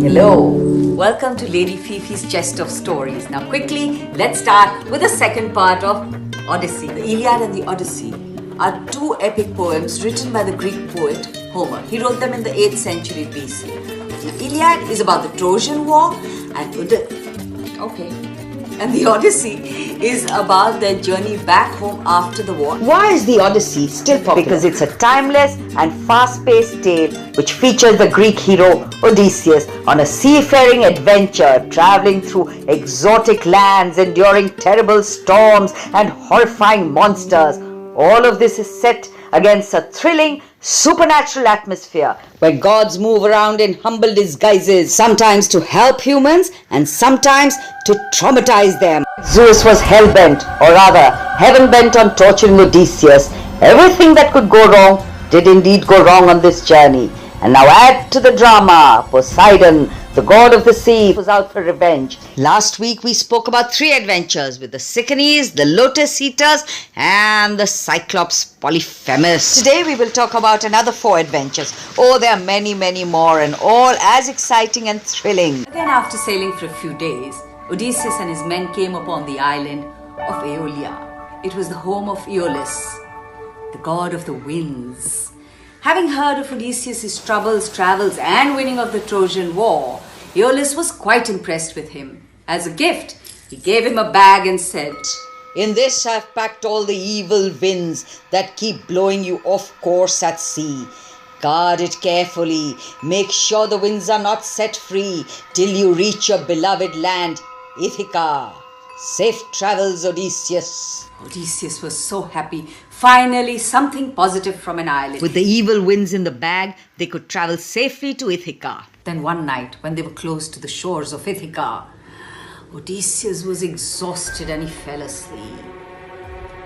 Hello, welcome to Lady Fifi's Chest of Stories. Now quickly, let's start with the second part of Odyssey. The Iliad and the Odyssey are two epic poems written by the Greek poet Homer. He wrote them in the 8th century BC. The Iliad is about the Trojan War and the Odyssey is about their journey back home after the war. Why is the Odyssey still popular? Because it's a timeless and fast-paced tale which features the Greek hero Odysseus on a seafaring adventure traveling through exotic lands, enduring terrible storms and horrifying monsters. All of this is set against a thrilling supernatural atmosphere where gods move around in humble disguises, sometimes to help humans and sometimes to traumatize them. Zeus was hell-bent, or rather heaven-bent, on torturing Odysseus. Everything that could go wrong did indeed go wrong on this journey. And now add to the drama, Poseidon, the god of the sea, was out for revenge. Last week we spoke about 3 adventures with the Cyclones, the Lotus Eaters and the Cyclops Polyphemus. Today we will talk about another 4 adventures. Oh, there are many, many more, and all as exciting and thrilling. Again, after sailing for a few days, Odysseus and his men came upon the island of Aeolia. It was the home of Aeolus, the god of the winds. Having heard of Odysseus' troubles, travels and winning of the Trojan War, Aeolus was quite impressed with him. As a gift, he gave him a bag and said, "In this I've packed all the evil winds that keep blowing you off course at sea. Guard it carefully. Make sure the winds are not set free till you reach your beloved land, Ithica. Safe travels, Odysseus." Odysseus was so happy. Finally, something positive from an island. With the evil winds in the bag, they could travel safely to Ithaca. Then one night, when they were close to the shores of Ithaca, Odysseus was exhausted and he fell asleep.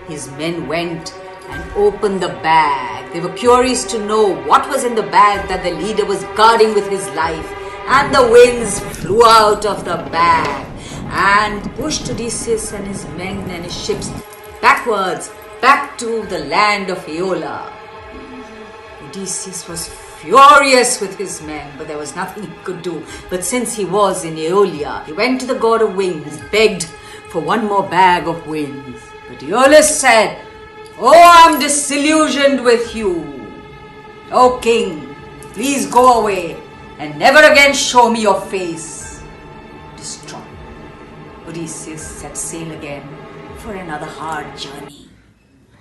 His men went and opened the bag. They were curious to know what was in the bag that the leader was guarding with his life. And the winds flew out of the bag and pushed Odysseus and his men and his ships backwards, back to the land of Aeolia. Odysseus was furious with his men, but there was nothing he could do. But since he was in Aeolia, he went to the god of winds, begged for one more bag of winds. But Aeolus said, "Oh, I'm disillusioned with you. O king, please go away and never again show me your face." Distraught, Odysseus set sail again for another hard journey.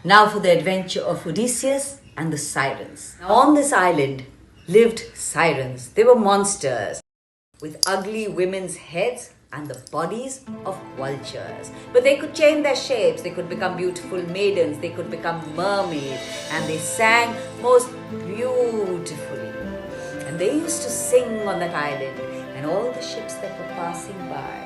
Now for the adventure of Odysseus and the Sirens. Now on this island lived Sirens. They were monsters with ugly women's heads and the bodies of vultures. But they could change their shapes. They could become beautiful maidens. They could become mermaids. And they sang most beautifully. And they used to sing on that island. And all the ships that were passing by,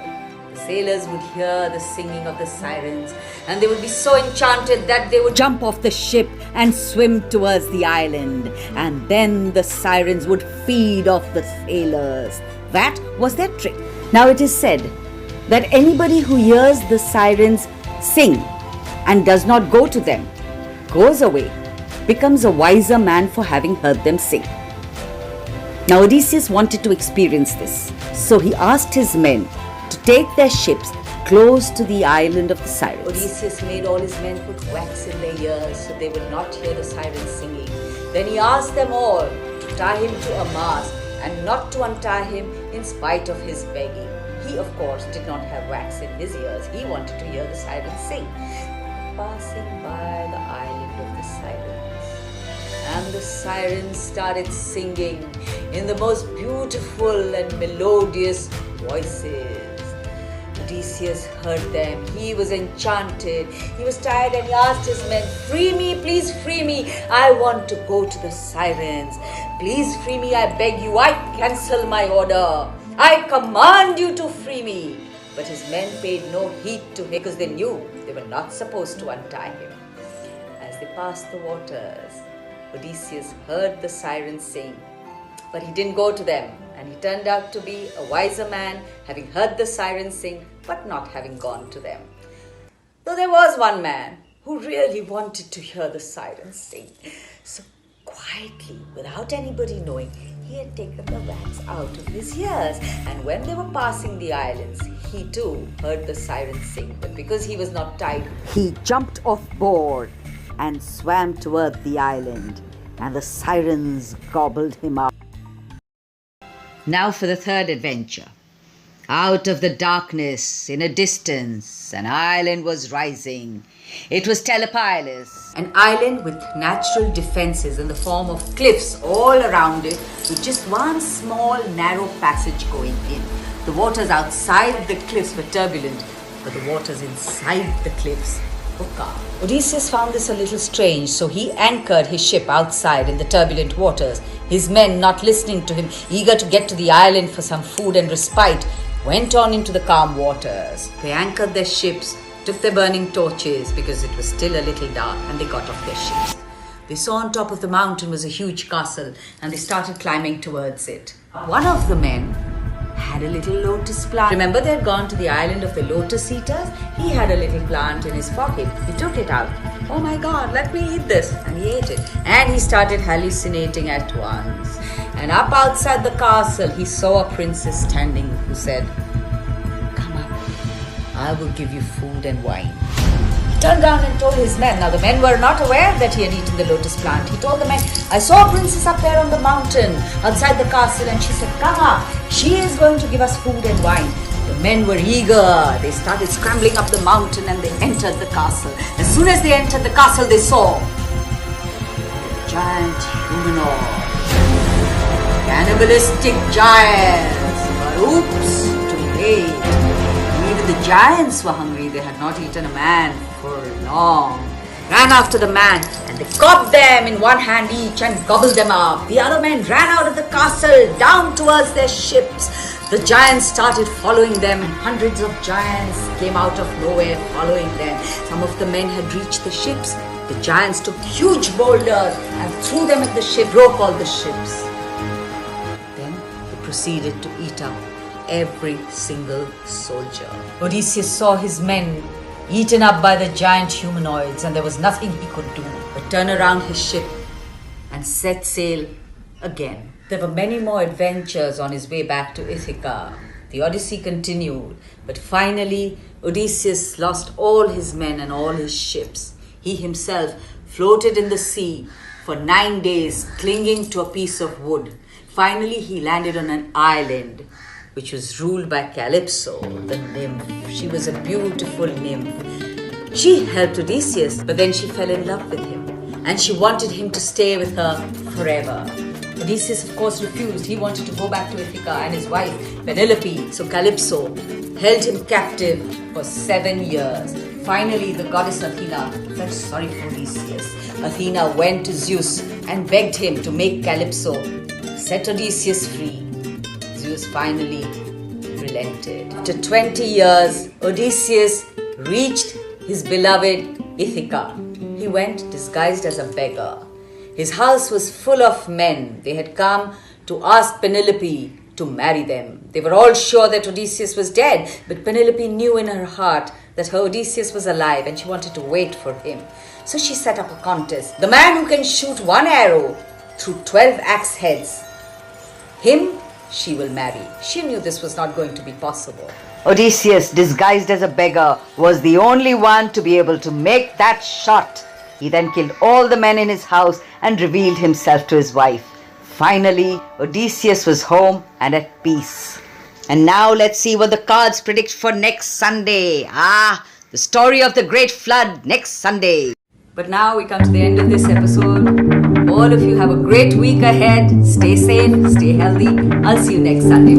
the sailors would hear the singing of the sirens, and they would be so enchanted that they would jump off the ship and swim towards the island. And then the sirens would feed off the sailors. That was their trick. Now it is said that anybody who hears the sirens sing and does not go to them, goes away, becomes a wiser man for having heard them sing. Now Odysseus wanted to experience this, so he asked his men to take their ships close to the island of the sirens. Odysseus made all his men put wax in their ears so they would not hear the sirens singing. Then he asked them all to tie him to a mast and not to untie him in spite of his begging. He, of course, did not have wax in his ears. He wanted to hear the sirens sing. Passing by the island of the sirens, and the sirens started singing in the most beautiful and melodious voices. Odysseus heard them. He was enchanted. He was tired and he asked his men, "Free me, please free me. I want to go to the sirens. Please free me, I beg you. I cancel my order. I command you to free me." But his men paid no heed to him because they knew they were not supposed to untie him. As they passed the waters, Odysseus heard the sirens sing, but he didn't go to them. And he turned out to be a wiser man, having heard the sirens sing, but not having gone to them. Though there was one man who really wanted to hear the sirens sing. So quietly, without anybody knowing, he had taken the wax out of his ears. And when they were passing the islands, he too heard the sirens sing. But because he was not tied, He jumped off board and swam toward the island, and the sirens gobbled him up. Now for the third adventure. Out of the darkness, in a distance, an island was rising. It was Telepilis, an island with natural defenses in the form of cliffs all around it, with just one small narrow passage going in. The waters outside the cliffs were turbulent, but the waters inside the cliffs were calm. Odysseus found this a little strange, so he anchored his ship outside in the turbulent waters. His men, not listening to him, eager to get to the island for some food and respite, went on into the calm waters. They anchored their ships, took their burning torches because it was still a little dark, and they got off their ships. They saw on top of the mountain was a huge castle, and they started climbing towards it. One of the men had a little lotus plant. Remember, they had gone to the island of the lotus eaters? He had a little plant in his pocket. He took it out. Oh my God, let me eat this. And he ate it. And he started hallucinating at once. And up outside the castle, he saw a princess standing who said, "Come up, I will give you food and wine." He turned around and told his men. Now the men were not aware that he had eaten the lotus plant. He told the men, "I saw a princess up there on the mountain outside the castle, and she said, 'Come up, she is going to give us food and wine.'" The men were eager. They started scrambling up the mountain and they entered the castle. As soon as they entered the castle, they saw a giant humanoid. Cannibalistic giants. But oops, too late. Even the giants were hungry. They had not eaten a man for long. Ran after the man and they caught them in one hand each and gobbled them up. The other men ran out of the castle down towards their ships. The giants started following them, and hundreds of giants came out of nowhere following them. Some of the men had reached the ships. The giants took huge boulders and threw them at the ship, broke all the ships. Then they proceeded to eat up every single soldier. Odysseus saw his men eaten up by the giant humanoids, and there was nothing he could do but turn around his ship and set sail again. There were many more adventures on his way back to Ithica. The Odyssey continued, but finally Odysseus lost all his men and all his ships. He himself floated in the sea for 9 days, clinging to a piece of wood. Finally he landed on an island which was ruled by Calypso, the nymph. She was a beautiful nymph. She helped Odysseus, but then she fell in love with him, and she wanted him to stay with her forever. Odysseus, of course, refused. He wanted to go back to Ithica and his wife, Penelope. So Calypso held him captive for 7 years. Finally, the goddess Athena felt sorry for Odysseus. Athena went to Zeus and begged him to make Calypso set Odysseus free. Zeus finally relented. After 20 years, Odysseus reached his beloved Ithaca. He went disguised as a beggar. His house was full of men. They had come to ask Penelope to marry them. They were all sure that Odysseus was dead, but Penelope knew in her heart that her Odysseus was alive and she wanted to wait for him. So she set up a contest. The man who can shoot one arrow through 12 axe heads, him she will marry. She knew this was not going to be possible. Odysseus, disguised as a beggar, was the only one to be able to make that shot. He then killed all the men in his house and revealed himself to his wife. Finally, Odysseus was home and at peace. And now let's see what the cards predict for next Sunday. The story of the great flood next Sunday. But now we come to the end of this episode. All of you have a great week ahead. Stay safe, stay healthy. I'll see you next Sunday.